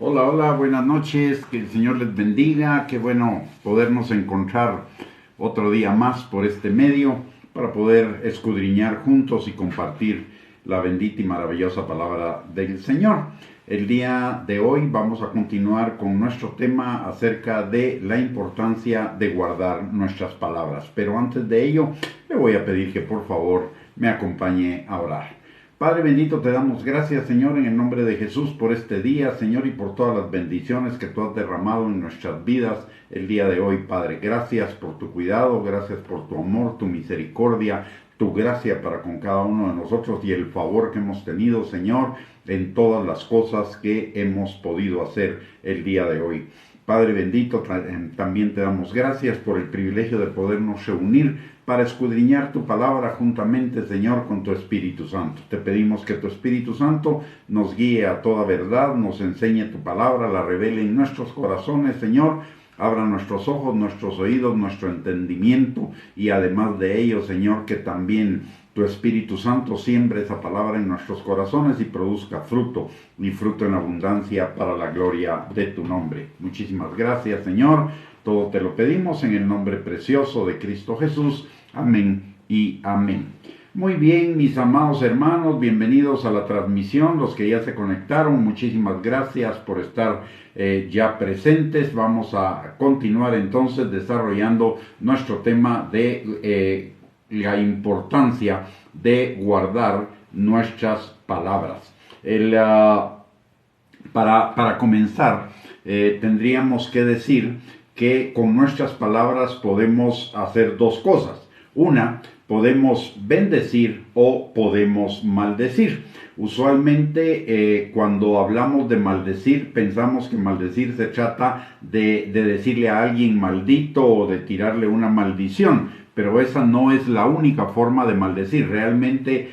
Hola, hola, buenas noches, que el Señor les bendiga, qué bueno podernos encontrar otro día más por este medio para poder escudriñar juntos y compartir la bendita y maravillosa palabra del Señor. El día de hoy vamos a continuar con nuestro tema acerca de la importancia de guardar nuestras palabras, pero antes de ello le voy a pedir que por favor me acompañe a orar. Padre bendito, te damos gracias, Señor, en el nombre de Jesús por este día, Señor, y por todas las bendiciones que tú has derramado en nuestras vidas el día de hoy, Padre. Gracias por tu cuidado, gracias por tu amor, tu misericordia, tu gracia para con cada uno de nosotros y el favor que hemos tenido, Señor, en todas las cosas que hemos podido hacer el día de hoy. Padre bendito, también te damos gracias por el privilegio de podernos reunir para escudriñar tu palabra juntamente, Señor, con tu Espíritu Santo. Te pedimos que tu Espíritu Santo nos guíe a toda verdad, nos enseñe tu palabra, la revele en nuestros corazones, Señor. Abra nuestros ojos, nuestros oídos, nuestro entendimiento y además de ello, Señor, que también tu Espíritu Santo siembre esa palabra en nuestros corazones y produzca fruto y fruto en abundancia para la gloria de tu nombre. Muchísimas gracias, Señor. Todo te lo pedimos en el nombre precioso de Cristo Jesús. Amén y amén. Muy bien, mis amados hermanos, bienvenidos a la transmisión, los que ya se conectaron, muchísimas gracias por estar ya presentes. Vamos a continuar entonces desarrollando nuestro tema de la importancia de guardar nuestras palabras. Para comenzar, tendríamos que decir que con nuestras palabras podemos hacer dos cosas. Una, podemos bendecir o podemos maldecir. Usualmente cuando hablamos de maldecir, pensamos que maldecir se trata de decirle a alguien maldito o de tirarle una maldición, pero esa no es la única forma de maldecir. Realmente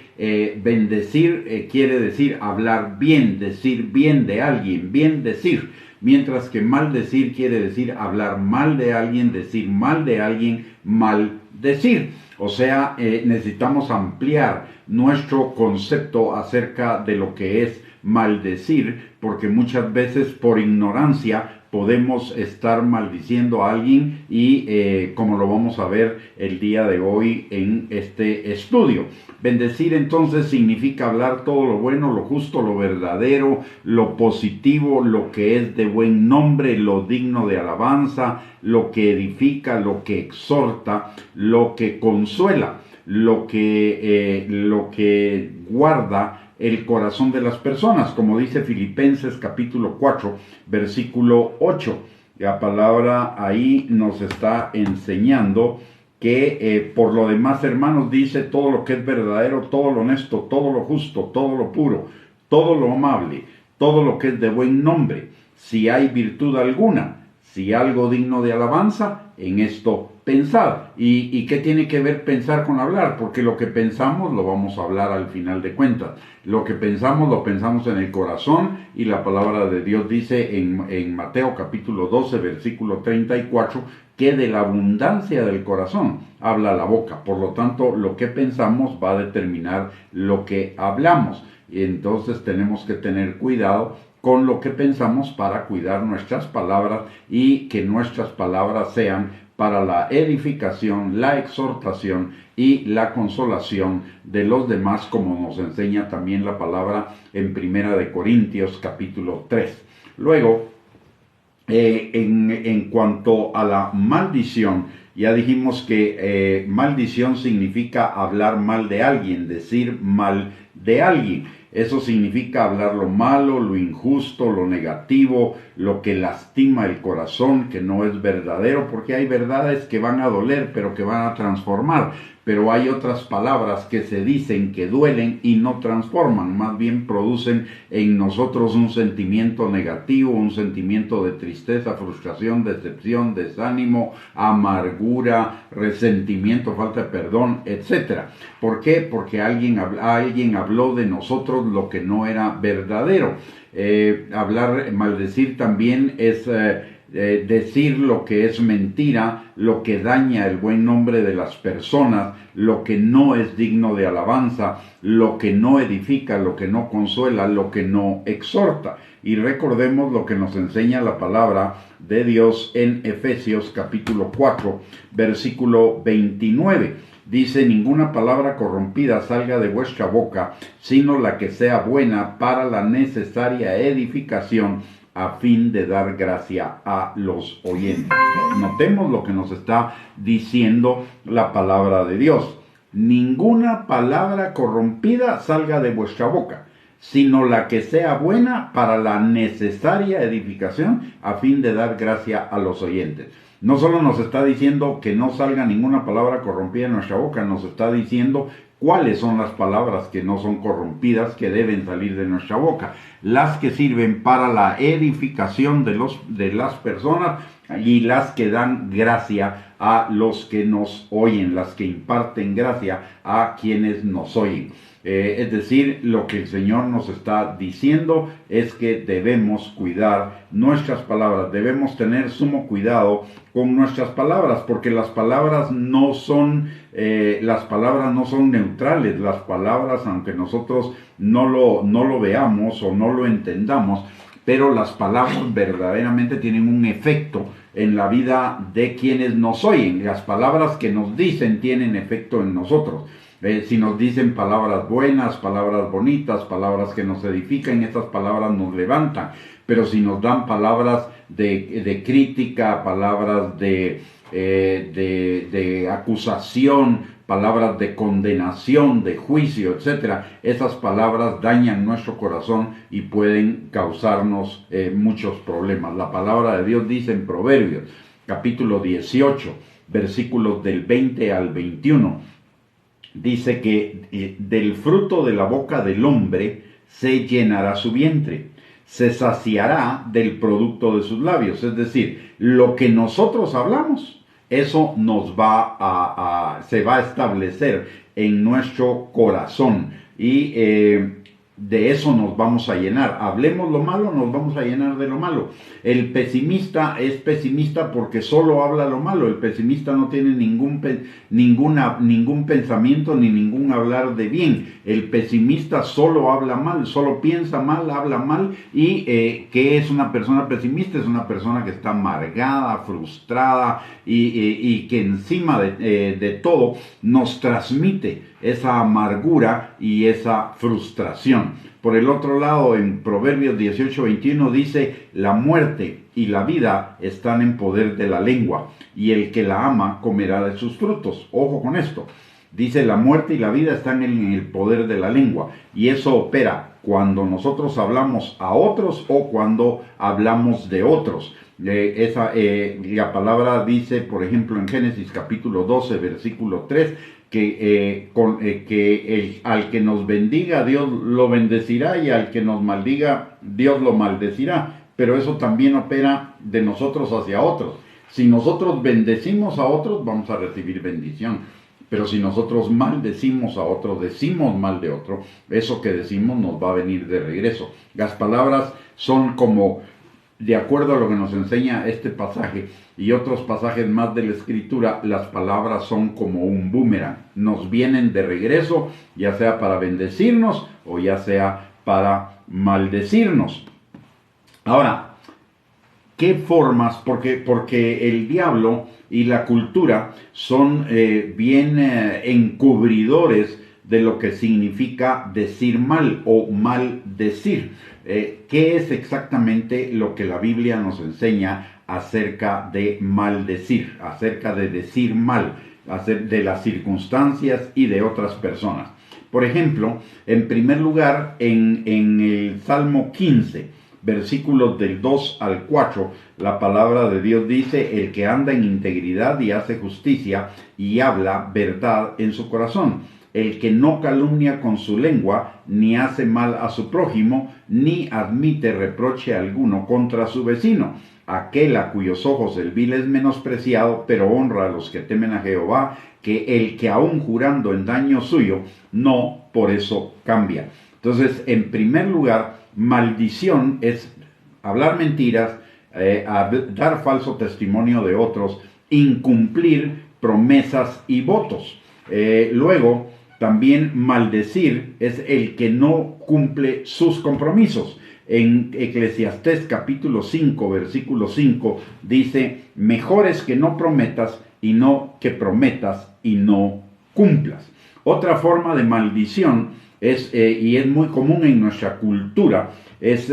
bendecir quiere decir hablar bien, decir bien de alguien, bien decir. Mientras que maldecir quiere decir hablar mal de alguien, decir mal de alguien, maldecir. O sea, necesitamos ampliar nuestro concepto acerca de lo que es maldecir, porque muchas veces por ignorancia podemos estar maldiciendo a alguien y como lo vamos a ver el día de hoy en este estudio. Bendecir entonces significa hablar todo lo bueno, lo justo, lo verdadero, lo positivo, lo que es de buen nombre, lo digno de alabanza, lo que edifica, lo que exhorta, lo que consuela, lo que guarda el corazón de las personas, como dice Filipenses capítulo 4, versículo 8. La palabra ahí nos está enseñando que por lo demás, hermanos, dice todo lo que es verdadero, todo lo honesto, todo lo justo, todo lo puro, todo lo amable, todo lo que es de buen nombre, si hay virtud alguna, si algo digno de alabanza, en esto pensad. ¿Y qué tiene que ver pensar con hablar? Porque lo que pensamos lo vamos a hablar al final de cuentas. Lo que pensamos lo pensamos en el corazón y la palabra de Dios dice en Mateo capítulo 12 versículo 34 que de la abundancia del corazón habla la boca. Por lo tanto, lo que pensamos va a determinar lo que hablamos. Y entonces tenemos que tener cuidado con lo que pensamos para cuidar nuestras palabras y que nuestras palabras sean para la edificación, la exhortación y la consolación de los demás, como nos enseña también la palabra en Primera de Corintios capítulo 3. Luego, en cuanto a la maldición, ya dijimos que maldición significa hablar mal de alguien, decir mal de alguien. Eso significa hablar lo malo, lo injusto, lo negativo, lo que lastima el corazón, que no es verdadero, porque hay verdades que van a doler, pero que van a transformar. Pero hay otras palabras que se dicen que duelen y no transforman, más bien producen en nosotros un sentimiento negativo, un sentimiento de tristeza, frustración, decepción, desánimo, amargura, resentimiento, falta de perdón, etc. ¿Por qué? Porque alguien habló de nosotros lo que no era verdadero. Maldecir también es decir lo que es mentira, lo que daña el buen nombre de las personas, lo que no es digno de alabanza, lo que no edifica, lo que no consuela, lo que no exhorta. Y recordemos lo que nos enseña la palabra de Dios en Efesios capítulo 4, versículo 29. Dice: ninguna palabra corrompida salga de vuestra boca, sino la que sea buena para la necesaria edificación, a fin de dar gracia a los oyentes. Notemos lo que nos está diciendo la palabra de Dios. Ninguna palabra corrompida salga de vuestra boca, sino la que sea buena para la necesaria edificación, a fin de dar gracia a los oyentes. No solo nos está diciendo que no salga ninguna palabra corrompida en nuestra boca, nos está diciendo cuáles son las palabras que no son corrompidas, que deben salir de nuestra boca. Las que sirven para la edificación de las personas y las que dan gracia a los que nos oyen, las que imparten gracia a quienes nos oyen. Es decir, lo que el Señor nos está diciendo es que debemos cuidar nuestras palabras, debemos tener sumo cuidado con nuestras palabras, porque las palabras no son neutrales. Las palabras, aunque nosotros no lo veamos o no lo entendamos, pero las palabras verdaderamente tienen un efecto en la vida de quienes nos oyen. Las palabras que nos dicen tienen efecto en nosotros. Si nos dicen palabras buenas, palabras bonitas, palabras que nos edifican, esas palabras nos levantan. Pero si nos dan palabras de crítica, palabras de acusación, palabras de condenación, de juicio, etc., esas palabras dañan nuestro corazón y pueden causarnos muchos problemas. La palabra de Dios dice en Proverbios, capítulo 18, versículos del 20 al 21, dice que del fruto de la boca del hombre se llenará su vientre, se saciará del producto de sus labios. Es decir, lo que nosotros hablamos, eso se va a establecer en nuestro corazón y de eso nos vamos a llenar. Hablemos lo malo, nos vamos a llenar de lo malo. El pesimista es pesimista porque solo habla lo malo. El pesimista no tiene ningún pensamiento ni ningún hablar de bien. El pesimista solo habla mal, solo piensa mal, habla mal. Y ¿qué es una persona pesimista? Es una persona que está amargada, frustrada y que encima de todo nos transmite esa amargura y esa frustración. Por el otro lado, en Proverbios 18:21 dice: la muerte y la vida están en poder de la lengua, y el que la ama comerá de sus frutos. Ojo con esto. Dice: la muerte y la vida están en el poder de la lengua, y eso opera cuando nosotros hablamos a otros o cuando hablamos de otros. La palabra dice, por ejemplo, en Génesis capítulo 12, versículo 3, que al que nos bendiga Dios lo bendecirá, y al que nos maldiga Dios lo maldecirá. Pero eso también opera de nosotros hacia otros. Si nosotros bendecimos a otros, vamos a recibir bendición. Pero si nosotros maldecimos a otro, decimos mal de otro, eso que decimos nos va a venir de regreso. Las palabras son como, de acuerdo a lo que nos enseña este pasaje y otros pasajes más de la Escritura, las palabras son como un boomerang. Nos vienen de regreso, ya sea para bendecirnos o ya sea para maldecirnos. Ahora, ¿qué formas? Porque el diablo y la cultura son bien encubridores de lo que significa decir mal o maldecir. ¿Qué es exactamente lo que la Biblia nos enseña acerca de maldecir, acerca de decir mal, de las circunstancias y de otras personas? Por ejemplo, en primer lugar, en el Salmo 15, versículos del 2 al 4, la palabra de Dios dice: el que anda en integridad y hace justicia y habla verdad en su corazón, el que no calumnia con su lengua, ni hace mal a su prójimo, ni admite reproche alguno contra su vecino, aquel a cuyos ojos el vil es menospreciado, pero honra a los que temen a Jehová, que el que aun jurando en daño suyo, no por eso cambia. Entonces, en primer lugar, maldición es hablar mentiras, dar falso testimonio de otros, incumplir promesas y votos. Luego, también maldecir es el que no cumple sus compromisos. En Eclesiastés capítulo 5, versículo 5, dice, mejor es que no prometas y no que prometas y no cumplas. Otra forma de maldición es, y es muy común en nuestra cultura, es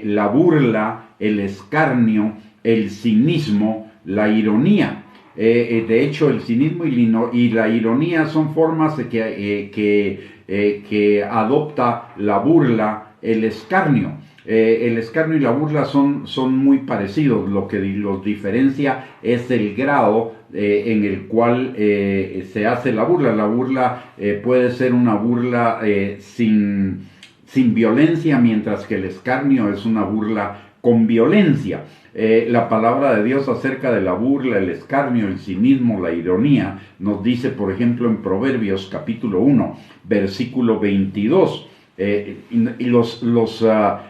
la burla, el escarnio, el cinismo, la ironía. De hecho, el cinismo y la ironía son formas que adopta la burla, el escarnio. El escarnio y la burla son muy parecidos. Lo que los diferencia es el grado en el cual se hace la burla. La burla puede ser una burla sin violencia, mientras que el escarnio es una burla con violencia. La palabra de Dios acerca de la burla, el escarnio, el cinismo, la ironía, nos dice, por ejemplo, en Proverbios capítulo 1, versículo 22,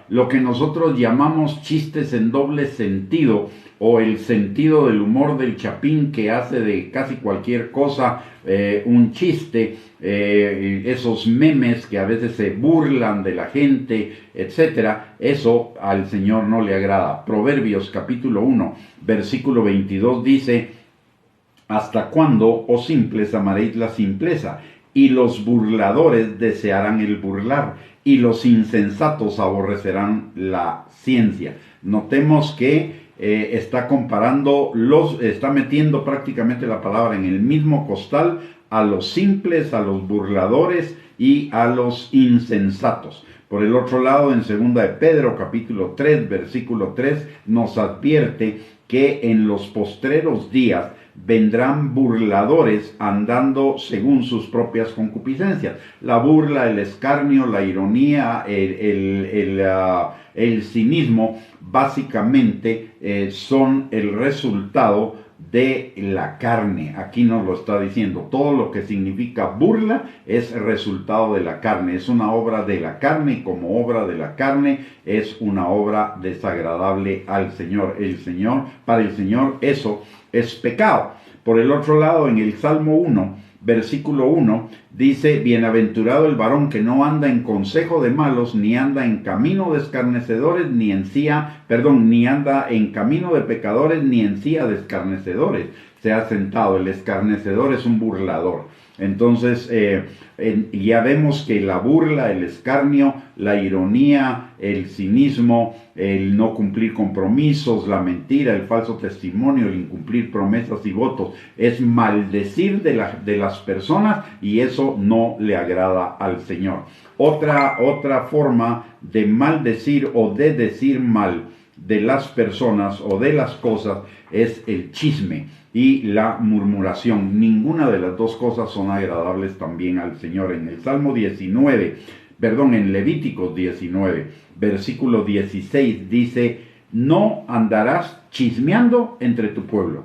lo que nosotros llamamos chistes en doble sentido, o el sentido del humor del chapín que hace de casi cualquier cosa un chiste, esos memes que a veces se burlan de la gente, etcétera, eso al Señor no le agrada. Proverbios capítulo 1, versículo 22 dice, ¿hasta cuándo, oh simples, amaréis la simpleza? Y los burladores desearán el burlar, y los insensatos aborrecerán la ciencia. Notemos que está comparando, está metiendo prácticamente la palabra en el mismo costal a los simples, a los burladores y a los insensatos. Por el otro lado, en 2 de Pedro capítulo 3, versículo 3, nos advierte que en los postreros días vendrán burladores andando según sus propias concupiscencias. La burla, el escarnio, la ironía, el cinismo, básicamente son el resultado de la carne. Aquí nos lo está diciendo. Todo lo que significa burla es resultado de la carne. Es una obra de la carne, y como obra de la carne es una obra desagradable al Señor. Para el Señor eso es pecado. Por el otro lado, en el Salmo 1, versículo 1, dice, bienaventurado el varón que no anda en consejo de malos, ni anda en camino de escarnecedores, ni anda en camino de pecadores, ni en silla de escarnecedores se ha sentado. El escarnecedor es un burlador. Entonces, ya vemos que la burla, el escarnio, la ironía, el cinismo, el no cumplir compromisos, la mentira, el falso testimonio, el incumplir promesas y votos, es maldecir de las personas, y eso no le agrada al Señor. Otra forma de maldecir o de decir mal de las personas o de las cosas es el chisme y la murmuración. Ninguna de las dos cosas son agradables también al Señor. En en Levíticos 19, versículo 16 dice, no andarás chismeando entre tu pueblo,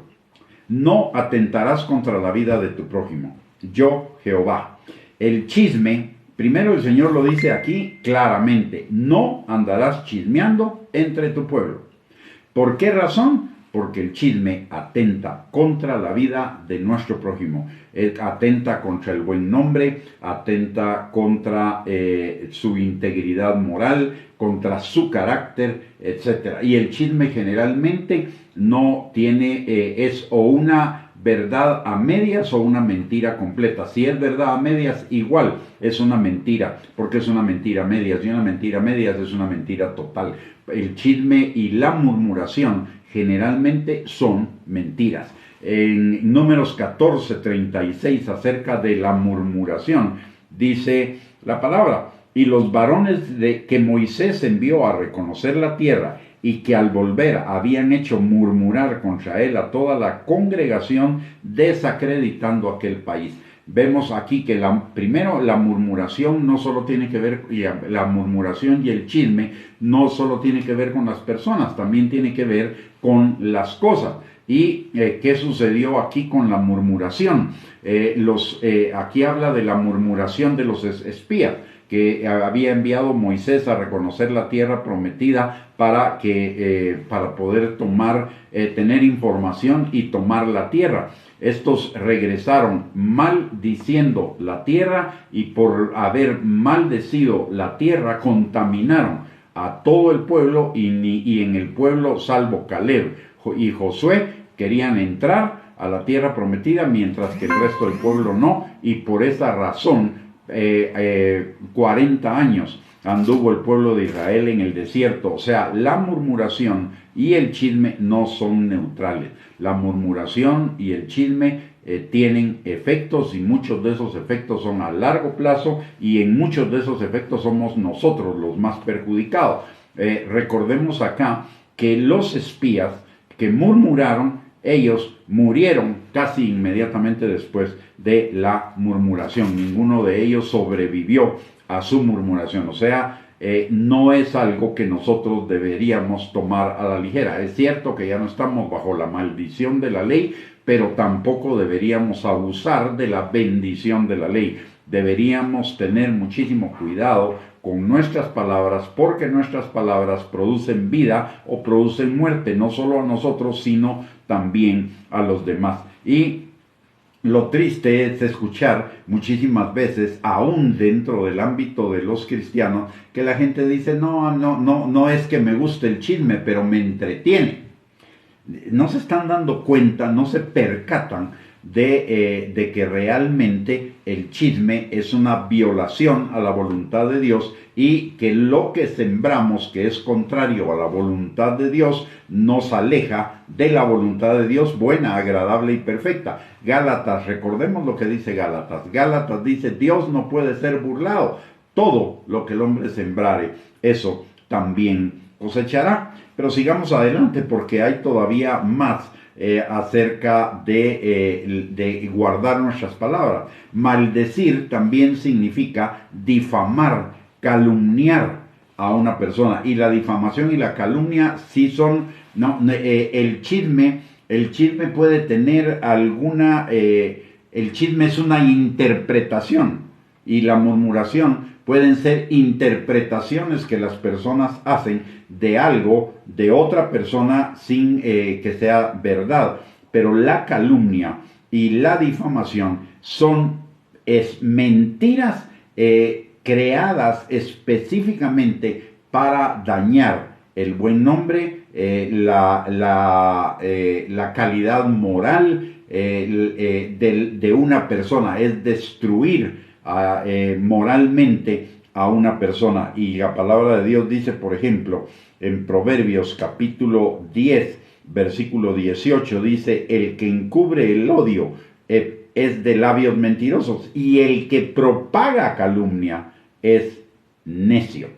no atentarás contra la vida de tu prójimo, yo Jehová. El chisme, primero el Señor lo dice aquí claramente, no andarás chismeando entre tu pueblo. ¿Por qué razón? Porque el chisme atenta contra la vida de nuestro prójimo, atenta contra el buen nombre, atenta contra su integridad moral, contra su carácter, etc. Y el chisme generalmente no tiene, es o una verdad a medias o una mentira completa. Si es verdad a medias, igual es una mentira, porque es una mentira a medias, y una mentira a medias es una mentira total. El chisme y la murmuración generalmente son mentiras. En Números 14:36, acerca de la murmuración, dice la palabra, y los varones que Moisés envió a reconocer la tierra, y que al volver habían hecho murmurar contra él a toda la congregación, desacreditando aquel país. Vemos aquí que primero la murmuración no solo tiene que ver, la murmuración y el chisme no solo tiene que ver con las personas, también tiene que ver con las cosas. ¿Y qué sucedió aquí con la murmuración? Aquí habla de la murmuración de los espías. que había enviado Moisés a reconocer la tierra prometida para poder tener información y tomar la tierra. Estos regresaron maldiciendo la tierra, y por haber maldecido la tierra contaminaron a todo el pueblo, y en el pueblo, salvo Caleb y Josué, querían entrar a la tierra prometida, mientras que el resto del pueblo no, y por esa razón 40 años anduvo el pueblo de Israel en el desierto. O sea, la murmuración y el chisme no son neutrales. La murmuración y el chisme tienen efectos, y muchos de esos efectos son a largo plazo, y en muchos de esos efectos somos nosotros los más perjudicados. Recordemos acá que los espías que murmuraron, ellos murieron casi inmediatamente después de la murmuración. Ninguno de ellos sobrevivió a su murmuración. O sea, no es algo que nosotros deberíamos tomar a la ligera. Es cierto que ya no estamos bajo la maldición de la ley, pero tampoco deberíamos abusar de la bendición de la ley. Deberíamos tener muchísimo cuidado con nuestras palabras, porque nuestras palabras producen vida o producen muerte, no solo a nosotros, sino también a los demás. Y lo triste es escuchar muchísimas veces, aún dentro del ámbito de los cristianos, que la gente dice: no es que me guste el chisme, pero me entretiene. No se están dando cuenta, no se percatan de que realmente el chisme es una violación a la voluntad de Dios, y que lo que sembramos, que es contrario a la voluntad de Dios, nos aleja de la voluntad de Dios buena, agradable y perfecta. Gálatas, recordemos lo que dice Gálatas. Gálatas dice: Dios no puede ser burlado. Todo lo que el hombre sembrare, eso también cosechará. Pero sigamos adelante, porque hay todavía más acerca de guardar nuestras palabras. Maldecir también significa difamar, calumniar a una persona. Y la difamación y la calumnia sí son, el chisme puede tener alguna, el chisme es una interpretación, y la murmuración pueden ser interpretaciones que las personas hacen de algo de otra persona sin que sea verdad. Pero la calumnia y la difamación son mentiras creadas específicamente para dañar el buen nombre, la calidad moral de una persona. Es destruir moralmente a una persona. Y la palabra de Dios dice, por ejemplo, en Proverbios capítulo 10, versículo 18, dice: el que encubre el odio es de labios mentirosos, y el que propaga calumnia es necio.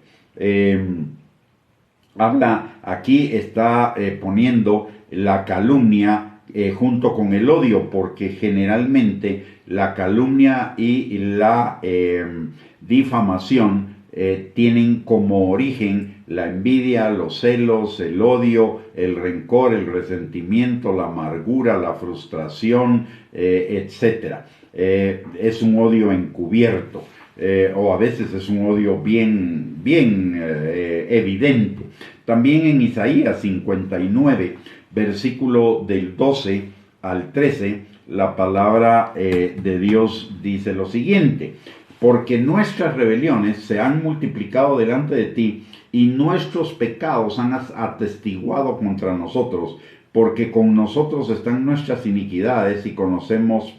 Aquí está poniendo la calumnia junto con el odio, porque generalmente la calumnia y la difamación tienen como origen la envidia, los celos, el odio, el rencor, el resentimiento, la amargura, la frustración, etc. Es un odio encubierto, o a veces es un odio bien evidente. También en Isaías 59, versículo del 12 al 13, la palabra de Dios dice lo siguiente: porque nuestras rebeliones se han multiplicado delante de ti, y nuestros pecados han atestiguado contra nosotros, porque con nosotros están nuestras iniquidades, y conocemos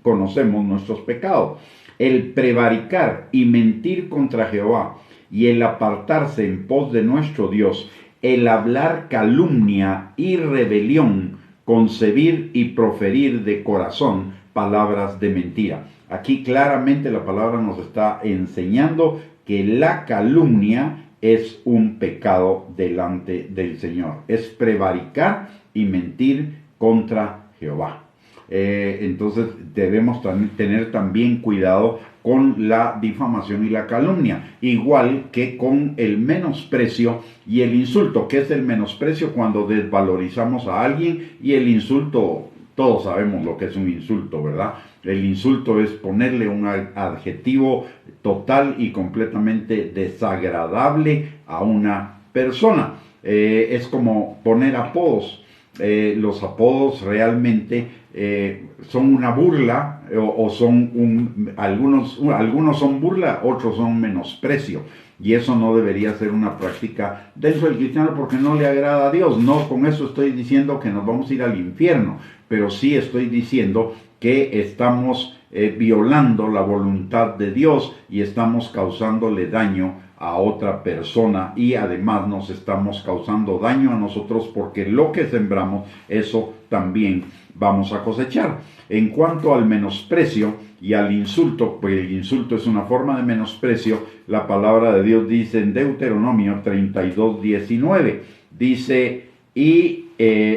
nuestros pecados. El prevaricar y mentir contra Jehová, y el apartarse en pos de nuestro Dios, el hablar calumnia y rebelión, concebir y proferir de corazón palabras de mentira. Aquí claramente la palabra nos está enseñando que la calumnia es un pecado delante del Señor. Es prevaricar y mentir contra Jehová. Entonces debemos tener también cuidado con la difamación y la calumnia, igual que con el menosprecio y el insulto. ¿Qué es el menosprecio? Cuando desvalorizamos a alguien, y el insulto, todos sabemos lo que es un insulto, ¿verdad? El insulto es ponerle un adjetivo total y completamente desagradable a una persona. Es como poner apodos. Los apodos realmente son una burla o son algunos son burla, otros son menosprecio. Y eso no debería ser una práctica dentro del cristiano porque no le agrada a Dios. No con eso estoy diciendo que nos vamos a ir al infierno, pero sí estoy diciendo que estamos violando la voluntad de Dios y estamos causándole daño a otra persona y además nos estamos causando daño a nosotros porque lo que sembramos, eso también vamos a cosechar. En cuanto al menosprecio y al insulto, pues el insulto es una forma de menosprecio, la palabra de Dios dice en Deuteronomio 32:19, dice, y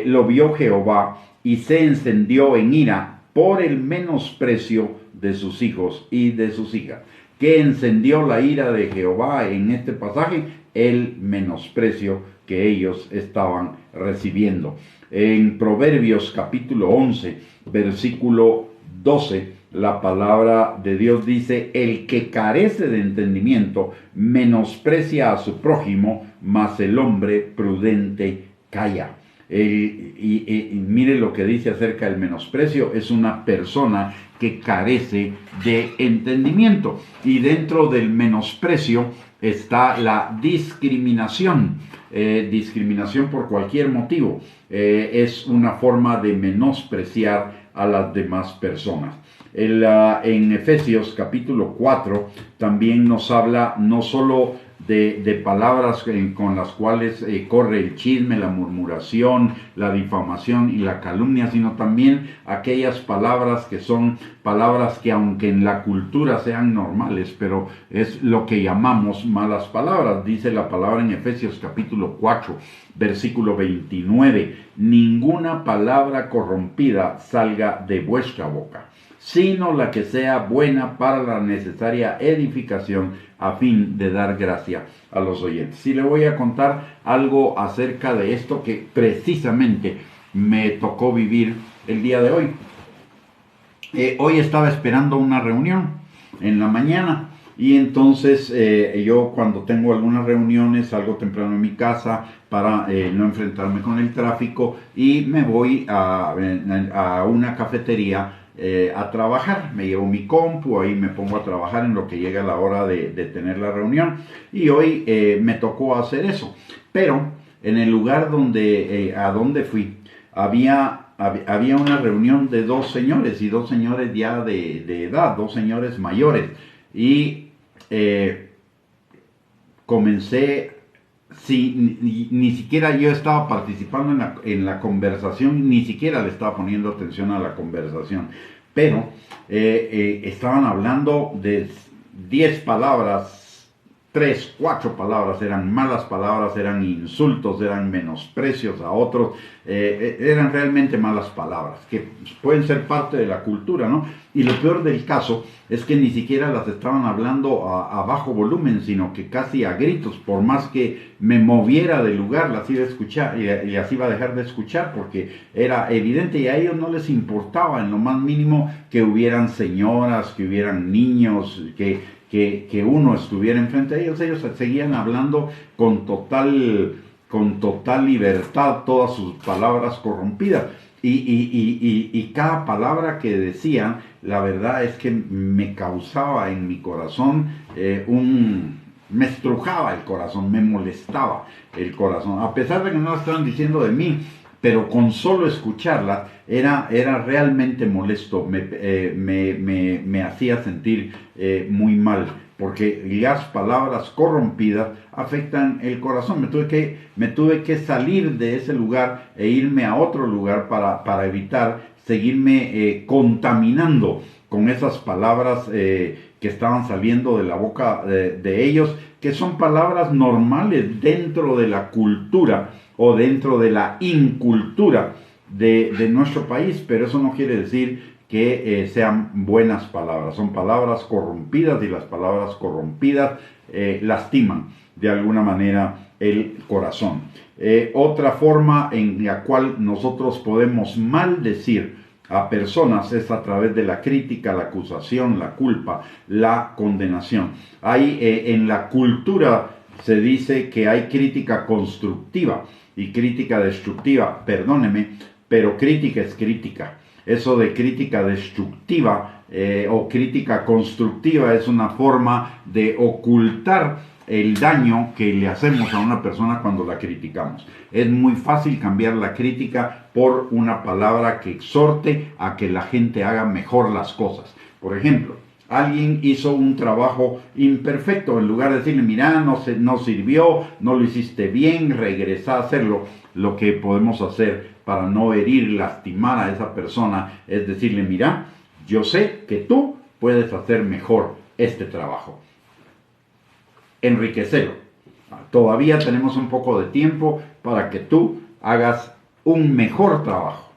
lo vio Jehová y se encendió en ira por el menosprecio de sus hijos y de sus hijas. ¿Qué encendió la ira de Jehová en este pasaje? El menosprecio que ellos estaban recibiendo. En Proverbios capítulo 11, versículo 12, la palabra de Dios dice, el que carece de entendimiento menosprecia a su prójimo, mas el hombre prudente calla. Y mire lo que dice acerca del menosprecio, es una persona que carece de entendimiento. Y dentro del menosprecio está la discriminación, discriminación por cualquier motivo. Es una forma de menospreciar a las demás personas. En Efesios capítulo 4 también nos habla no solo de palabras con las cuales corre el chisme, la murmuración, la difamación y la calumnia, sino también aquellas palabras que son palabras que aunque en la cultura sean normales, pero es lo que llamamos malas palabras. Dice la palabra en Efesios capítulo 4, versículo 29, ninguna palabra corrompida salga de vuestra boca, sino la que sea buena para la necesaria edificación a fin de dar gracia a los oyentes. Y le voy a contar algo acerca de esto que precisamente me tocó vivir el día de hoy. Hoy estaba esperando una reunión en la mañana y entonces yo cuando tengo algunas reuniones salgo temprano en mi casa para no enfrentarme con el tráfico y me voy a una cafetería a trabajar. Me llevo mi compu, ahí me pongo a trabajar en lo que llega la hora de tener la reunión y hoy me tocó hacer eso, pero en el lugar a donde fui había una reunión de dos señores ya de edad, dos señores mayores y comencé. Sí, ni siquiera yo estaba participando en la conversación, ni siquiera le estaba poniendo atención a la conversación, pero estaban hablando de 10 palabras, 3, 4 palabras, eran malas palabras, eran insultos, eran menosprecios a otros, eran realmente malas palabras, que pueden ser parte de la cultura, ¿no? Y lo peor del caso es que ni siquiera las estaban hablando a bajo volumen, sino que casi a gritos, por más que me moviera del lugar, las iba a escuchar y las iba a dejar de escuchar, porque era evidente y a ellos no les importaba en lo más mínimo que hubieran señoras, que hubieran niños, que uno estuviera enfrente de ellos. Ellos seguían hablando con total libertad todas sus palabras corrompidas. Y cada palabra que decían, la verdad es que me causaba en mi corazón me estrujaba el corazón, me molestaba el corazón, a pesar de que no lo estaban diciendo de mí, pero con solo escucharla era realmente molesto, me hacía sentir muy mal, porque las palabras corrompidas afectan el corazón. Me tuve que salir de ese lugar e irme a otro lugar para evitar seguirme contaminando con esas palabras que estaban saliendo de la boca de ellos, que son palabras normales dentro de la cultura o dentro de la incultura de nuestro país, pero eso no quiere decir que sean buenas palabras. Son palabras corrompidas y las palabras corrompidas lastiman de alguna manera el corazón. Otra forma en la cual nosotros podemos maldecir a personas es a través de la crítica, la acusación, la culpa, la condenación. Hay en la cultura se dice que hay crítica constructiva y crítica destructiva, perdóneme, pero crítica es crítica. Eso de crítica destructiva o crítica constructiva es una forma de ocultar el daño que le hacemos a una persona cuando la criticamos. Es muy fácil cambiar la crítica por una palabra que exhorte a que la gente haga mejor las cosas. Por ejemplo, alguien hizo un trabajo imperfecto, en lugar de decirle, mira, no sirvió, no lo hiciste bien, regresa a hacerlo. Lo que podemos hacer para no herir, lastimar a esa persona, es decirle, mira, yo sé que tú puedes hacer mejor este trabajo. Enriquecerlo. Todavía tenemos un poco de tiempo para que tú hagas un mejor trabajo,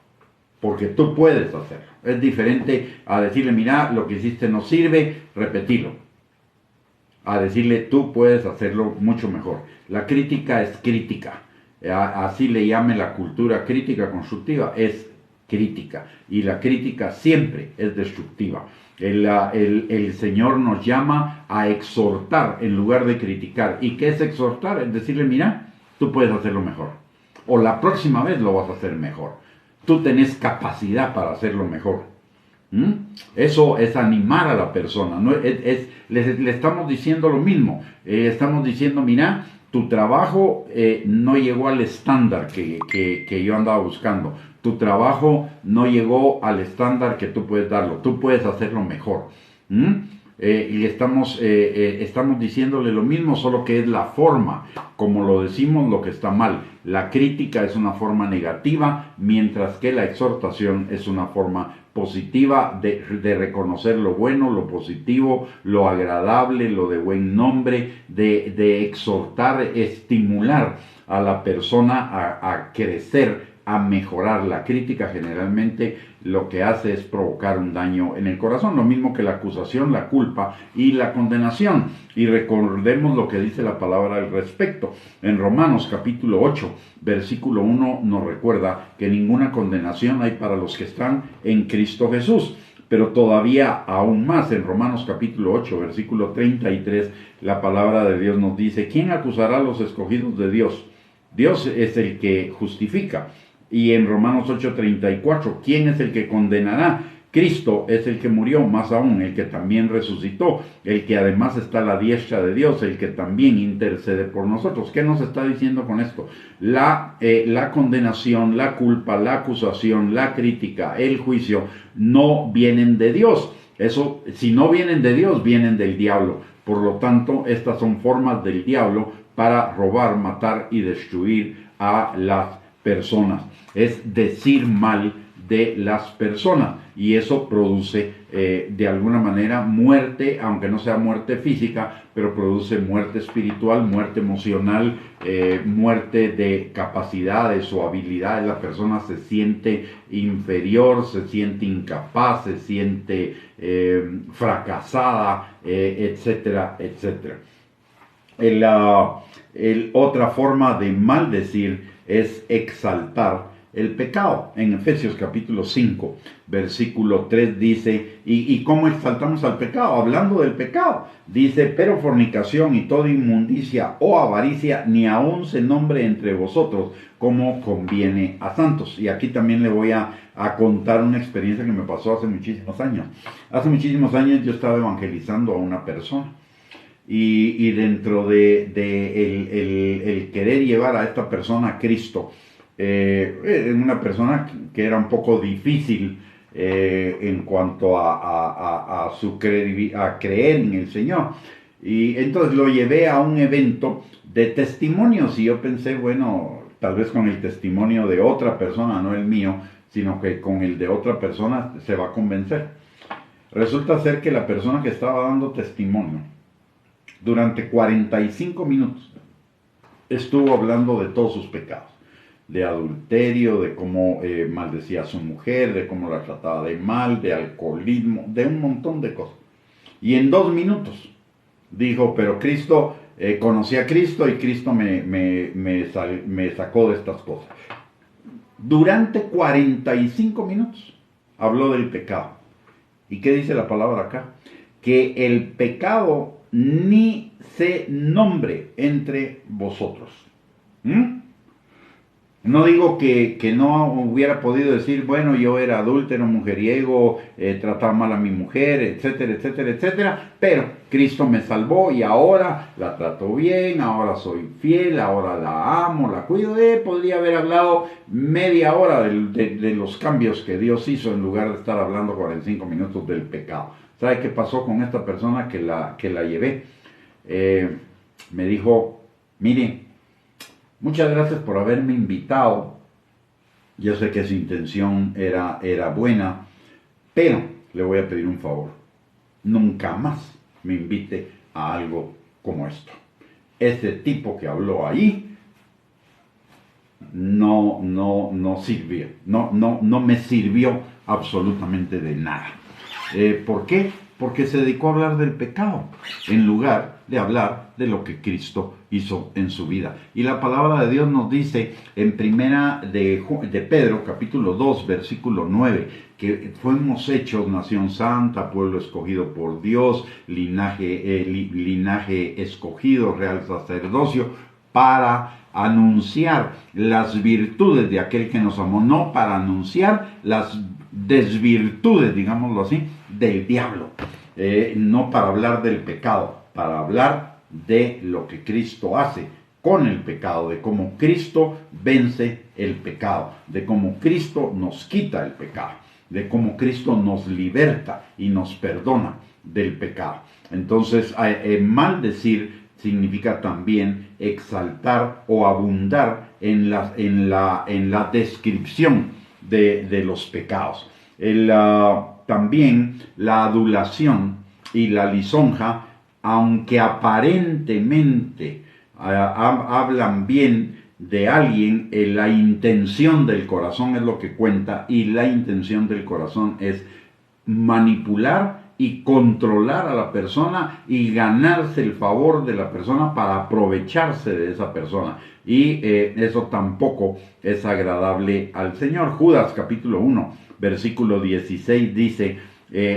porque tú puedes hacerlo. Es diferente a decirle, mira, lo que hiciste no sirve, repetirlo. A decirle, tú puedes hacerlo mucho mejor. La crítica es crítica. Así le llame la cultura crítica constructiva, es crítica. Y la crítica siempre es destructiva. El Señor nos llama a exhortar en lugar de criticar. ¿Y qué es exhortar? Es decirle, mira, tú puedes hacerlo mejor. O la próxima vez lo vas a hacer mejor. Tú tenés capacidad para hacerlo mejor. Eso es animar a la persona. ¿No? Le estamos diciendo lo mismo. Estamos diciendo, mira, tu trabajo no llegó al estándar que yo andaba buscando. Tu trabajo no llegó al estándar que tú puedes darlo. Tú puedes hacerlo mejor. Y estamos diciéndole lo mismo, solo que es la forma, como lo decimos, lo que está mal. La crítica es una forma negativa, mientras que la exhortación es una forma positiva de reconocer lo bueno, lo positivo, lo agradable, lo de buen nombre, de exhortar, estimular a la persona a crecer, a mejorar. La crítica generalmente lo que hace es provocar un daño en el corazón, lo mismo que la acusación, la culpa y la condenación. Y recordemos lo que dice la palabra al respecto. En Romanos capítulo 8, versículo 1 nos recuerda que ninguna condenación hay para los que están en Cristo Jesús. Pero todavía aún más en Romanos capítulo 8, versículo 33, la palabra de Dios nos dice, ¿quién acusará a los escogidos de Dios? Dios es el que justifica. Y en Romanos 8:34, ¿quién es el que condenará? Cristo es el que murió, más aún, el que también resucitó, el que además está a la diestra de Dios, el que también intercede por nosotros. ¿Qué nos está diciendo con esto? La condenación, la culpa, la acusación, la crítica, el juicio, no vienen de Dios. Eso, si no vienen de Dios, vienen del diablo. Por lo tanto, estas son formas del diablo para robar, matar y destruir a las personas. Es decir mal de las personas y eso produce de alguna manera muerte, aunque no sea muerte física, pero produce muerte espiritual, muerte emocional, muerte de capacidades o habilidades. La persona se siente inferior, se siente incapaz, se siente fracasada, etcétera, etcétera. Otra forma de maldecir es exaltar el pecado. En Efesios capítulo 5, versículo 3 dice, ¿y cómo exaltamos al pecado? Hablando del pecado, dice, pero fornicación y toda inmundicia o avaricia ni aun se nombre entre vosotros como conviene a santos. Y aquí también le voy a contar una experiencia que me pasó hace muchísimos años. Hace muchísimos años yo estaba evangelizando a una persona. Y dentro de el querer llevar a esta persona a Cristo, una persona que era un poco difícil en cuanto a creer en el Señor. Y entonces lo llevé a un evento de testimonios y yo pensé, bueno, tal vez con el testimonio de otra persona, no el mío, sino que con el de otra persona se va a convencer. Resulta ser que la persona que estaba dando testimonio, durante 45 minutos estuvo hablando de todos sus pecados, de adulterio, de cómo maldecía a su mujer, de cómo la trataba de mal, de alcoholismo, de un montón de cosas. Y en 2 minutos dijo, pero Cristo, conocí a Cristo y Cristo me sacó de estas cosas. Durante 45 minutos habló del pecado. ¿Y qué dice la palabra acá? Que el pecado ni se nombre entre vosotros. ¿Mm? No digo que no hubiera podido decir, bueno, yo era adúltero, mujeriego, trataba mal a mi mujer, etcétera, etcétera, etcétera, pero Cristo me salvó y ahora la trato bien, ahora soy fiel, ahora la amo, la cuido. Podría haber hablado media hora de los cambios que Dios hizo en lugar de estar hablando 45 minutos del pecado. ¿Sabe qué pasó con esta persona que la llevé? Me dijo, mire, muchas gracias por haberme invitado. Yo sé que su intención era buena, pero le voy a pedir un favor. Nunca más me invite a algo como esto. Ese tipo que habló ahí no sirvió. No me sirvió absolutamente de nada. ¿Por qué? Porque se dedicó a hablar del pecado en lugar de hablar de lo que Cristo hizo en su vida. Y la palabra de Dios nos dice en primera de Pedro, capítulo 2, versículo 9, que fuimos hechos nación santa, pueblo escogido por Dios, linaje escogido, real sacerdocio, para anunciar las virtudes de aquel que nos amó, no para anunciar las desvirtudes, digámoslo así, del diablo. No para hablar del pecado, para hablar de lo que Cristo hace con el pecado, de cómo Cristo vence el pecado, de cómo Cristo nos quita el pecado, de cómo Cristo nos liberta y nos perdona del pecado. Entonces, maldecir significa también exaltar o abundar en la descripción de los pecados. También la adulación y la lisonja, aunque aparentemente hablan bien de alguien, la intención del corazón es lo que cuenta, y la intención del corazón es manipular y controlar a la persona y ganarse el favor de la persona para aprovecharse de esa persona. Y eso tampoco es agradable al Señor. Judas capítulo 1, versículo 16 dice,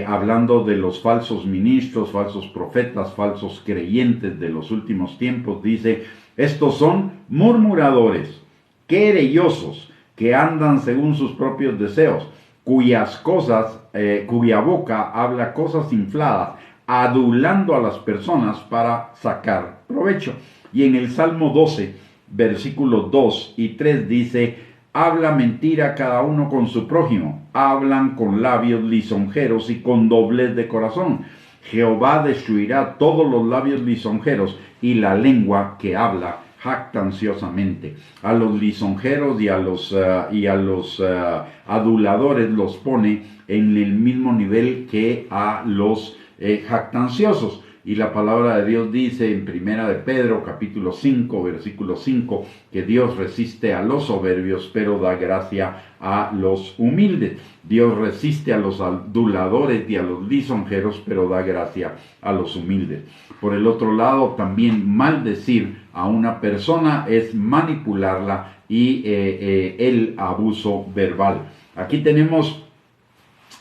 hablando de los falsos ministros, falsos profetas, falsos creyentes de los últimos tiempos, dice, estos son murmuradores, querellosos, que andan según sus propios deseos, cuya boca habla cosas infladas, adulando a las personas para sacar provecho. Y en el Salmo 12, versículos 2 y 3 dice, habla mentira cada uno con su prójimo, hablan con labios lisonjeros y con doblez de corazón. Jehová destruirá todos los labios lisonjeros y la lengua que habla jactanciosamente. A los lisonjeros y a los aduladores los pone en el mismo nivel que a los jactanciosos. Y la palabra de Dios dice en primera de Pedro capítulo 5 versículo 5 que Dios resiste a los soberbios pero da gracia a los humildes. Dios resiste a los aduladores y a los lisonjeros pero da gracia a los humildes. Por el otro lado, también maldecir a una persona es manipularla y el abuso verbal. Aquí tenemos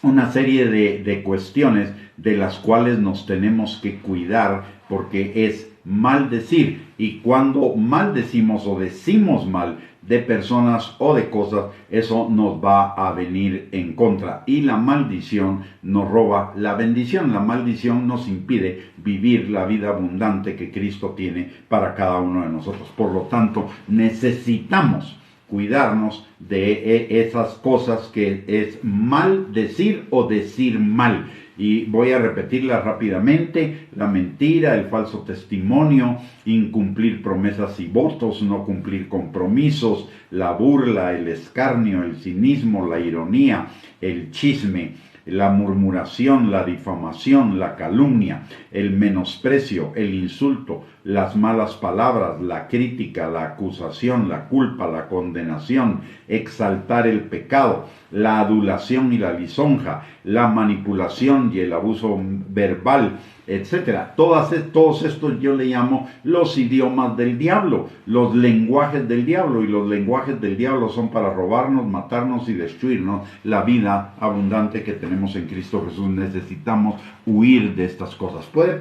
una serie de cuestiones de las cuales nos tenemos que cuidar porque es maldecir, y cuando maldecimos o decimos mal de personas o de cosas, eso nos va a venir en contra, y la maldición nos roba la bendición. La maldición nos impide vivir la vida abundante que Cristo tiene para cada uno de nosotros. Por lo tanto, necesitamos cuidarnos de esas cosas que es mal decir o decir mal. Y voy a repetirlas rápidamente: la mentira, el falso testimonio, incumplir promesas y votos, no cumplir compromisos, la burla, el escarnio, el cinismo, la ironía, el chisme, la murmuración, la difamación, la calumnia, el menosprecio, el insulto, las malas palabras, la crítica, la acusación, la culpa, la condenación, exaltar el pecado, la adulación y la lisonja, la manipulación y el abuso verbal, etcétera. Todos estos yo le llamo los idiomas del diablo, los lenguajes del diablo, y los lenguajes del diablo son para robarnos, matarnos y destruirnos la vida abundante que tenemos en Cristo Jesús. Necesitamos huir de estas cosas. Puede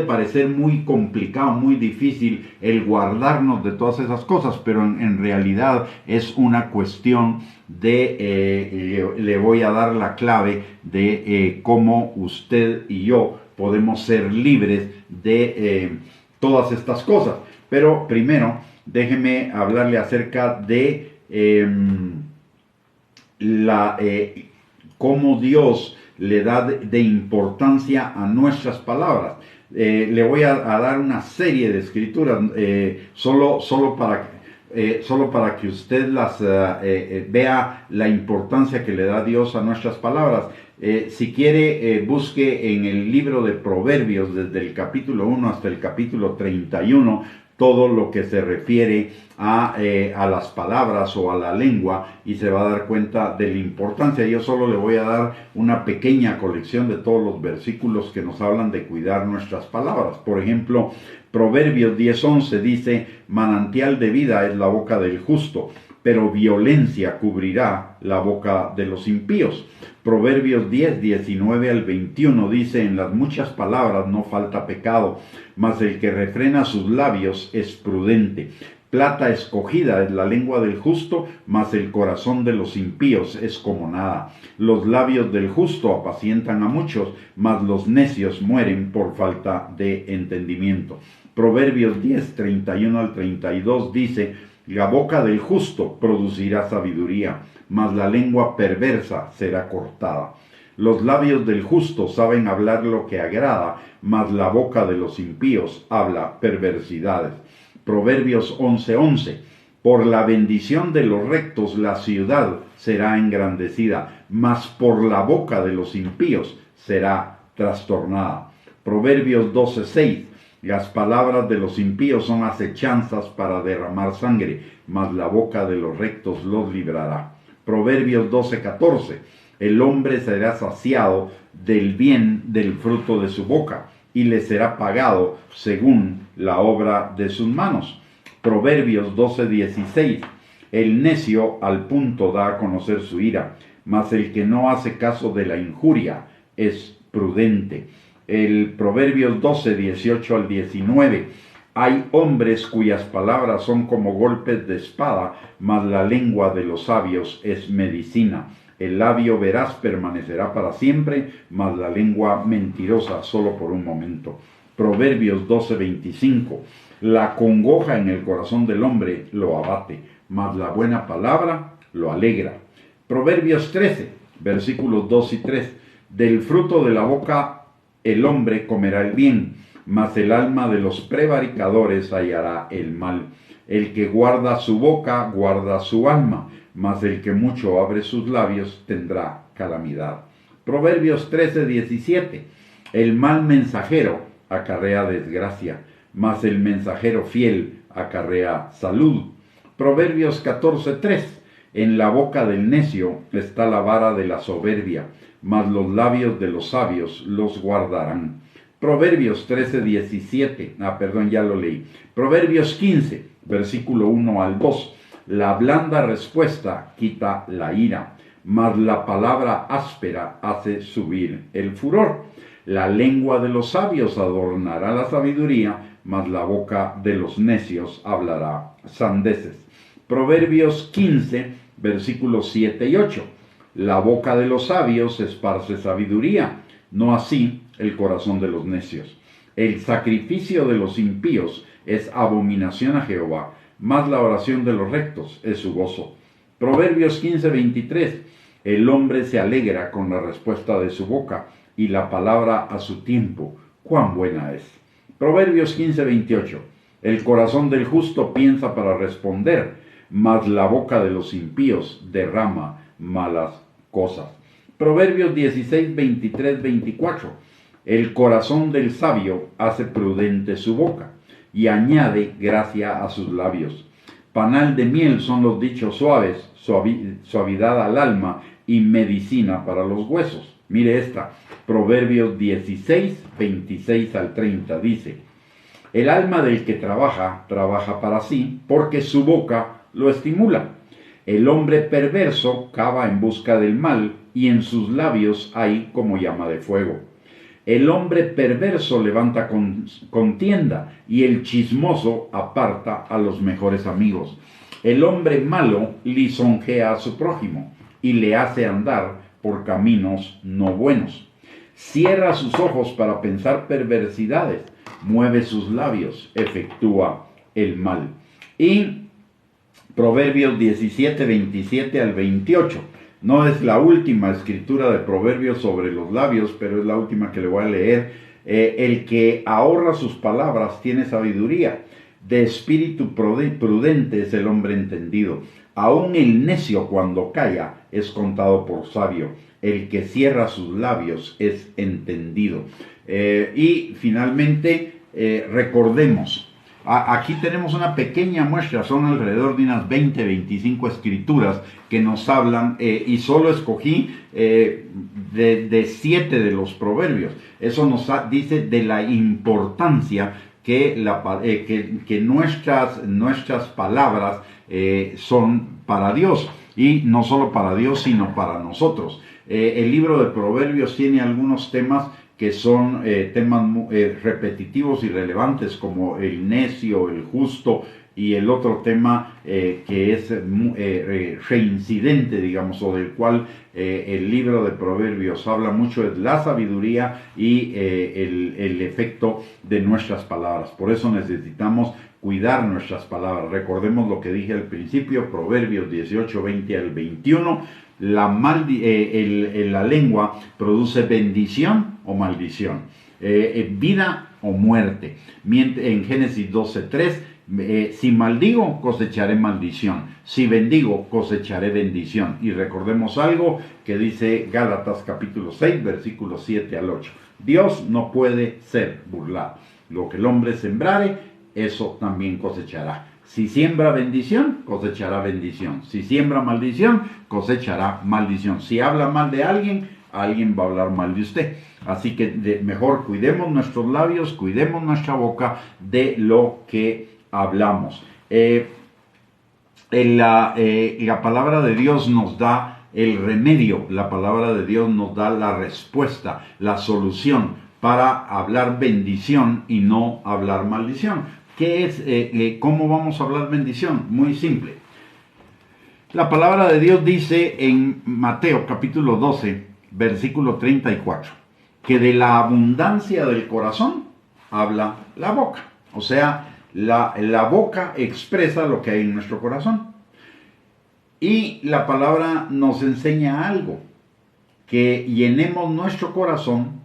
parecer muy complicado, muy difícil el guardarnos de todas esas cosas, pero en realidad es una cuestión de, le voy a dar la clave de cómo usted y yo podemos ser libres de todas estas cosas. Pero primero, déjeme hablarle acerca de cómo Dios le da de importancia a nuestras palabras. Le voy a dar una serie de escrituras solo para que usted las vea la importancia que le da Dios a nuestras palabras. Si quiere, busque en el libro de Proverbios, desde el capítulo 1 hasta el capítulo 31, todo lo que se refiere a las palabras o a la lengua, y se va a dar cuenta de la importancia. Yo solo le voy a dar una pequeña colección de todos los versículos que nos hablan de cuidar nuestras palabras. Por ejemplo, Proverbios 10:11 dice: manantial de vida es la boca del justo, pero violencia cubrirá la boca de los impíos. Proverbios 10:19 al 21 dice: en las muchas palabras no falta pecado, mas el que refrena sus labios es prudente. Plata escogida es la lengua del justo, mas el corazón de los impíos es como nada. Los labios del justo apacientan a muchos, mas los necios mueren por falta de entendimiento. Proverbios 10:31 al 32 dice: la boca del justo producirá sabiduría, mas la lengua perversa será cortada. Los labios del justo saben hablar lo que agrada, mas la boca de los impíos habla perversidades. Proverbios 11:11. Por la bendición de los rectos la ciudad será engrandecida, mas por la boca de los impíos será trastornada. Proverbios 12:6. Las palabras de los impíos son acechanzas para derramar sangre, mas la boca de los rectos los librará. Proverbios 12:14. El hombre será saciado del bien del fruto de su boca, y le será pagado según la obra de sus manos. Proverbios 12:16. El necio al punto da a conocer su ira, mas el que no hace caso de la injuria es prudente. El Proverbios 12:18 al 19. Hay hombres cuyas palabras son como golpes de espada, mas la lengua de los sabios es medicina. El labio veraz permanecerá para siempre, mas la lengua mentirosa solo por un momento. Proverbios 12:25. La congoja en el corazón del hombre lo abate, mas la buena palabra lo alegra. Proverbios 13, versículos 2 y 3. Del fruto de la boca el hombre comerá el bien, mas el alma de los prevaricadores hallará el mal. El que guarda su boca guarda su alma, mas el que mucho abre sus labios tendrá calamidad. Proverbios 13:17. El mal mensajero acarrea desgracia, mas el mensajero fiel acarrea salud. Proverbios 14:3. En la boca del necio está la vara de la soberbia, mas los labios de los sabios los guardarán. Proverbios 13:17. Ya lo leí. Proverbios 15, versículo 1 al 2. La blanda respuesta quita la ira, mas la palabra áspera hace subir el furor. La lengua de los sabios adornará la sabiduría, mas la boca de los necios hablará sandeces. Proverbios 15, versículos 7 y 8. La boca de los sabios esparce sabiduría, no así el corazón de los necios. El sacrificio de los impíos es abominación a Jehová, mas la oración de los rectos es su gozo. Proverbios 15:23. El hombre se alegra con la respuesta de su boca, y la palabra a su tiempo, cuán buena es. Proverbios 15:28. El corazón del justo piensa para responder, mas la boca de los impíos derrama malas cosas. Proverbios 16, 23, 24. El corazón del sabio hace prudente su boca, y añade gracia a sus labios. Panal de miel son los dichos suaves, suavidad al alma y medicina para los huesos. Mire esta. Proverbios 16, 26 al 30 dice: el alma del que trabaja, trabaja para sí, porque su boca lo estimula. El hombre perverso cava en busca del mal, y en sus labios hay como llama de fuego. El hombre perverso levanta contienda, y el chismoso aparta a los mejores amigos. El hombre malo lisonjea a su prójimo, y le hace andar por caminos no buenos. Cierra sus ojos para pensar perversidades, mueve sus labios, efectúa el mal. Y Proverbios 17, 27 al 28. No es la última escritura de Proverbios sobre los labios, pero es la última que le voy a leer. El que ahorra sus palabras tiene sabiduría. De espíritu prudente es el hombre entendido. Aún el necio cuando calla es contado por sabio. El que cierra sus labios es entendido. Y finalmente recordemos. Aquí tenemos una pequeña muestra, son alrededor de unas 20, 25 escrituras que nos hablan, y solo escogí de 7 de los proverbios. Eso nos dice de la importancia que nuestras palabras son para Dios, y no solo para Dios, sino para nosotros. El libro de Proverbios tiene algunos temas que son temas repetitivos y relevantes, como el necio, el justo, y el otro tema que es reincidente, digamos, o del cual el libro de Proverbios habla mucho, es la sabiduría y el efecto de nuestras palabras. Por eso necesitamos cuidar nuestras palabras. Recordemos lo que dije al principio, Proverbios 18, 20 al 21. La lengua produce bendición o maldición, vida o muerte. En Génesis 12:3, si maldigo, cosecharé maldición. Si bendigo, cosecharé bendición. Y recordemos algo que dice Gálatas capítulo 6, versículos 7 al 8. Dios no puede ser burlado. Lo que el hombre sembrare, eso también cosechará. Si siembra bendición, cosechará bendición. Si siembra maldición, cosechará maldición. Si habla mal de alguien, alguien va a hablar mal de usted. Así que mejor cuidemos nuestros labios, cuidemos nuestra boca de lo que hablamos. La palabra de Dios nos da el remedio. La palabra de Dios nos da la respuesta, la solución para hablar bendición y no hablar maldición. ¿Qué es? ¿Cómo vamos a hablar bendición? Muy simple. La palabra de Dios dice en Mateo capítulo 12, versículo 34, que de la abundancia del corazón habla la boca. O sea, la boca expresa lo que hay en nuestro corazón. Y la palabra nos enseña algo, que llenemos nuestro corazón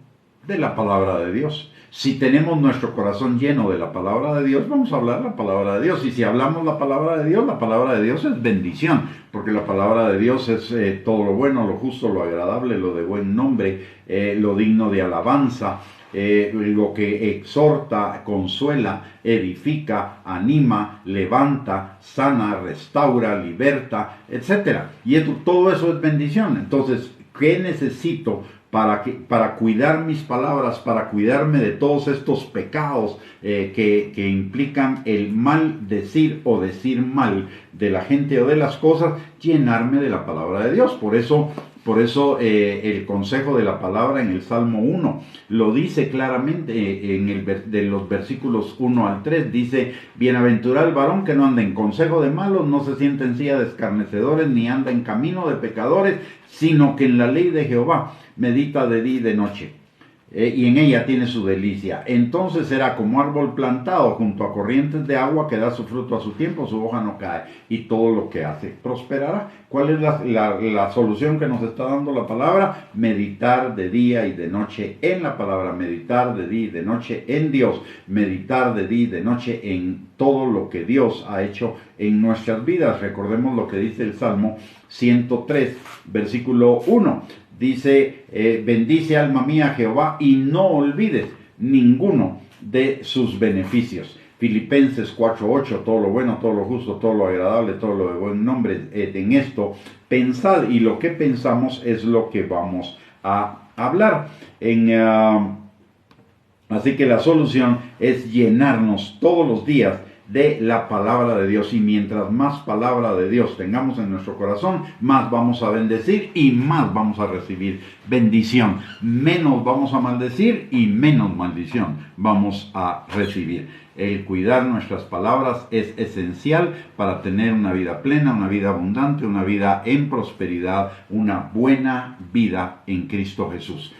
de la palabra de Dios. Si tenemos nuestro corazón lleno de la palabra de Dios, vamos a hablar la palabra de Dios. Y si hablamos la palabra de Dios es bendición, porque la palabra de Dios es todo lo bueno, lo justo, lo agradable, lo de buen nombre, lo digno de alabanza, lo que exhorta, consuela, edifica, anima, levanta, sana, restaura, liberta, etc. Y todo eso es bendición. Entonces, ¿qué necesito para cuidar mis palabras, para cuidarme de todos estos pecados que implican el mal decir o decir mal de la gente o de las cosas? Llenarme de la palabra de Dios. Por eso el consejo de la palabra en el Salmo 1 lo dice claramente de los versículos 1 al 3. Dice: bienaventurado el varón que no anda en consejo de malos, no se sienta en silla de escarnecedores, ni anda en camino de pecadores, sino que en la ley de Jehová medita de día y de noche, y en ella tiene su delicia. Entonces será como árbol plantado junto a corrientes de agua, que da su fruto a su tiempo, su hoja no cae, y todo lo que hace prosperará. ¿Cuál es la solución que nos está dando la palabra? Meditar de día y de noche en la palabra, meditar de día y de noche en Dios, meditar de día y de noche en todo lo que Dios ha hecho en nuestras vidas. Recordemos lo que dice el Salmo 103, versículo 1. Dice: bendice alma mía Jehová y no olvides ninguno de sus beneficios. Filipenses 4:8, todo lo bueno, todo lo justo, todo lo agradable, todo lo de buen nombre, en esto pensad, y lo que pensamos es lo que vamos a hablar. Así que la solución es llenarnos todos los días de la palabra de Dios, y mientras más palabra de Dios tengamos en nuestro corazón, más vamos a bendecir y más vamos a recibir bendición. Menos vamos a maldecir y menos maldición vamos a recibir. El cuidar nuestras palabras es esencial para tener una vida plena, una vida abundante, una vida en prosperidad, una buena vida en Cristo Jesús.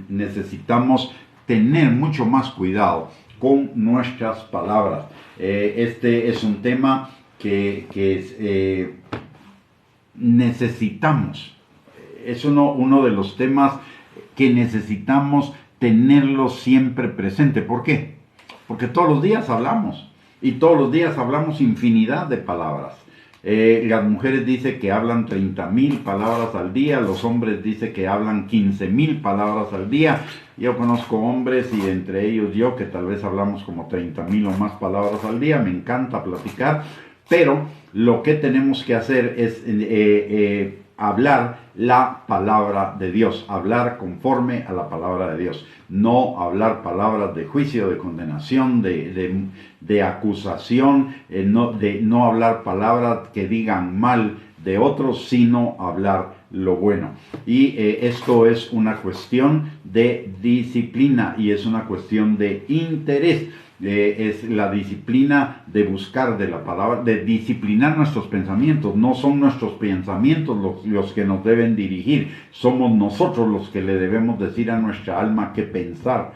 Necesitamos tener mucho más cuidado con nuestras palabras. Este es un tema que necesitamos. Es uno de los temas que necesitamos tenerlo siempre presente. ¿Por qué? Porque todos los días hablamos, y todos los días hablamos infinidad de palabras. Las mujeres dicen que hablan 30,000 palabras al día, los hombres dicen que hablan 15,000 palabras al día. Yo conozco hombres, y entre ellos yo, que tal vez hablamos como 30,000 o más palabras al día. Me encanta platicar, pero lo que tenemos que hacer es hablar la palabra de Dios, hablar conforme a la palabra de Dios, no hablar palabras de juicio, de condenación, de acusación, no hablar palabras que digan mal de otros, sino hablar lo bueno. Y esto es una cuestión de disciplina, y es una cuestión de interés. Es la disciplina de buscar de la palabra, de disciplinar nuestros pensamientos. No son nuestros pensamientos los que nos deben dirigir, somos nosotros los que le debemos decir a nuestra alma qué pensar.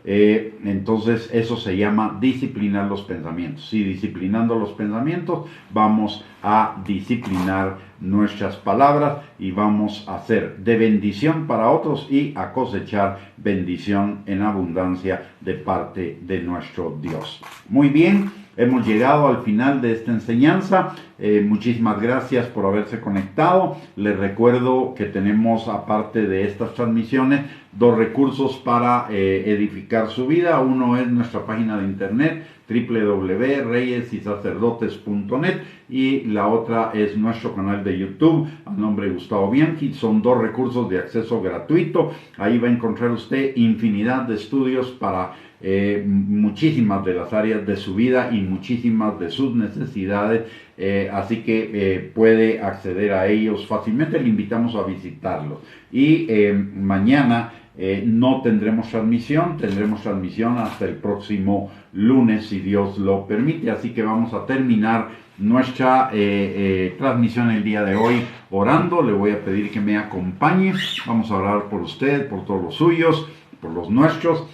Entonces eso se llama disciplinar los pensamientos. Y disciplinando los pensamientos vamos a disciplinar nuestras palabras, y vamos a ser de bendición para otros y a cosechar bendición en abundancia de parte de nuestro Dios. Muy bien, hemos llegado al final de esta enseñanza. Muchísimas gracias por haberse conectado. Les recuerdo que tenemos, aparte de estas transmisiones, 2 recursos para edificar su vida. Uno es nuestra página de internet www.reyesysacerdotes.net, y la otra es nuestro canal de YouTube a nombre de Gustavo Bianchi. Son 2 recursos de acceso gratuito. Ahí va a encontrar usted infinidad de estudios para muchísimas de las áreas de su vida y muchísimas de sus necesidades, así que puede acceder a ellos fácilmente. Le invitamos a visitarlos. Y mañana no tendremos transmisión hasta el próximo lunes, si Dios lo permite. Así que vamos a terminar nuestra transmisión el día de hoy orando. Le voy a pedir que me acompañe. Vamos a orar por usted, por todos los suyos, por los nuestros.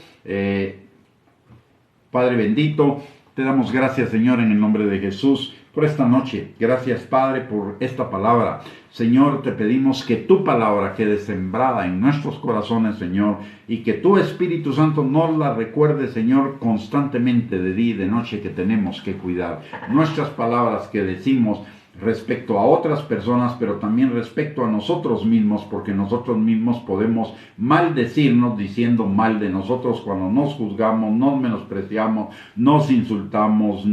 Padre bendito, te damos gracias, Señor, en el nombre de Jesús, por esta noche. Gracias, Padre, por esta palabra. Señor, te pedimos que tu palabra quede sembrada en nuestros corazones, Señor, y que tu Espíritu Santo nos la recuerde, Señor, constantemente, de día y de noche, que tenemos que cuidar nuestras palabras que decimos respecto a otras personas, pero también respecto a nosotros mismos, porque nosotros mismos podemos maldecirnos diciendo mal de nosotros cuando nos juzgamos, nos menospreciamos, nos insultamos,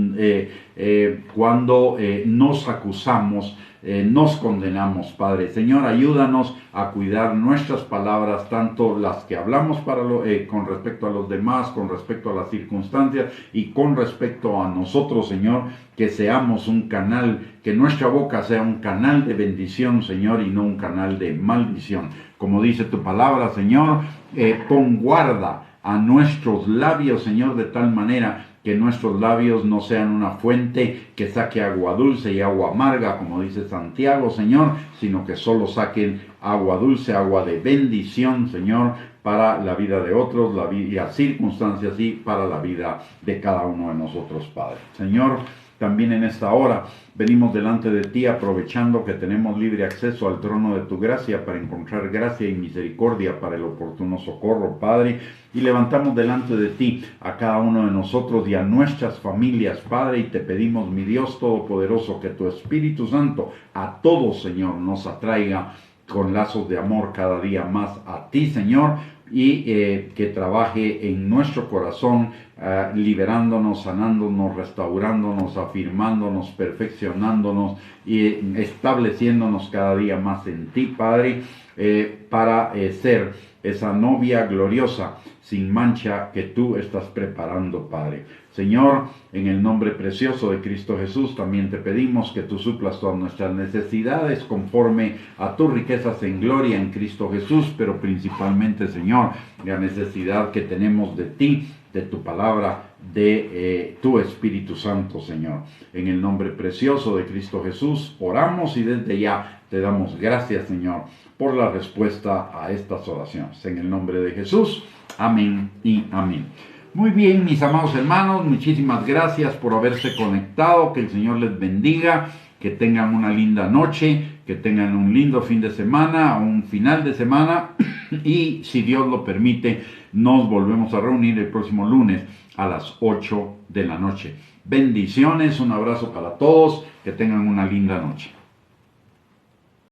cuando nos acusamos, nos condenamos, Padre. Señor, ayúdanos a cuidar nuestras palabras, tanto las que hablamos con respecto a los demás, con respecto a las circunstancias y con respecto a nosotros, Señor, que seamos un canal, que nuestra boca sea un canal de bendición, Señor, y no un canal de maldición. Como dice tu palabra, Señor, pon guarda a nuestros labios, Señor, de tal manera que nuestros labios no sean una fuente que saque agua dulce y agua amarga, como dice Santiago, Señor, sino que solo saquen agua dulce, agua de bendición, Señor, para la vida de otros, y las circunstancias, y para la vida de cada uno de nosotros, Padre. Señor, también en esta hora venimos delante de ti, aprovechando que tenemos libre acceso al trono de tu gracia para encontrar gracia y misericordia para el oportuno socorro, Padre. Y levantamos delante de ti a cada uno de nosotros y a nuestras familias, Padre, y te pedimos, mi Dios Todopoderoso, que tu Espíritu Santo a todos, Señor, nos atraiga con lazos de amor cada día más a ti, Señor, y que trabaje en nuestro corazón, liberándonos, sanándonos, restaurándonos, afirmándonos, perfeccionándonos y estableciéndonos cada día más en ti, Padre. para ser esa novia gloriosa, sin mancha, que tú estás preparando, Padre. Señor, en el nombre precioso de Cristo Jesús, también te pedimos que tú suplas todas nuestras necesidades conforme a tus riquezas en gloria en Cristo Jesús, pero principalmente, Señor, la necesidad que tenemos de ti, de tu palabra, de tu Espíritu Santo, Señor. En el nombre precioso de Cristo Jesús, oramos y desde ya te damos gracias, Señor, por la respuesta a estas oraciones. En el nombre de Jesús, amén y amén. Muy bien, mis amados hermanos, muchísimas gracias por haberse conectado, que el Señor les bendiga, que tengan una linda noche, que tengan un lindo fin de semana, un final de semana, y si Dios lo permite, nos volvemos a reunir el próximo lunes a las 8 de la noche. Bendiciones, un abrazo para todos, que tengan una linda noche.